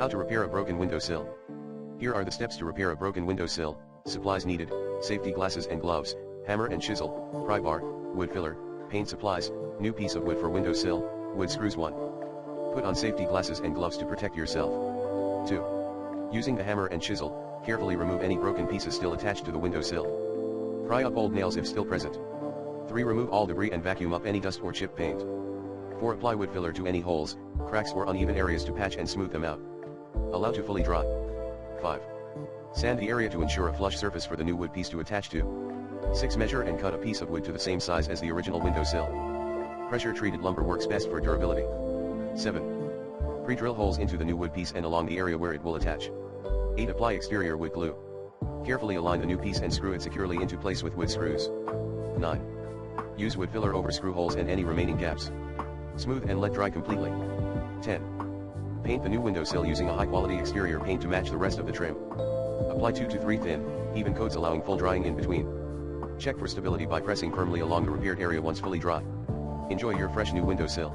How to repair a broken windowsill. Here are the steps to repair a broken windowsill. Supplies needed: safety glasses and gloves, hammer and chisel, pry bar, wood filler, paint supplies, new piece of wood for windowsill, wood screws. 1. Put on safety glasses and gloves to protect yourself. 2. Using the hammer and chisel, carefully remove any broken pieces still attached to the windowsill. Pry up old nails if still present. 3. Remove all debris and vacuum up any dust or chipped paint. 4. Apply wood filler to any holes, cracks or uneven areas to patch and smooth them out. Allow to fully dry. 5. Sand the area to ensure a flush surface for the new wood piece to attach to. 6. Measure and cut a piece of wood to the same size as the original windowsill. Pressure treated lumber works best for durability. 7. Pre-drill holes into the new wood piece and along the area where it will attach. 8. Apply exterior wood glue. Carefully align the new piece and screw it securely into place with wood screws. 9. Use wood filler over screw holes and any remaining gaps. Smooth and let dry completely. 10. Paint the new windowsill using a high-quality exterior paint to match the rest of the trim. Apply 2 to 3 thin, even coats allowing full drying in between. Check for stability by pressing firmly along the repaired area once fully dry. Enjoy your fresh new windowsill.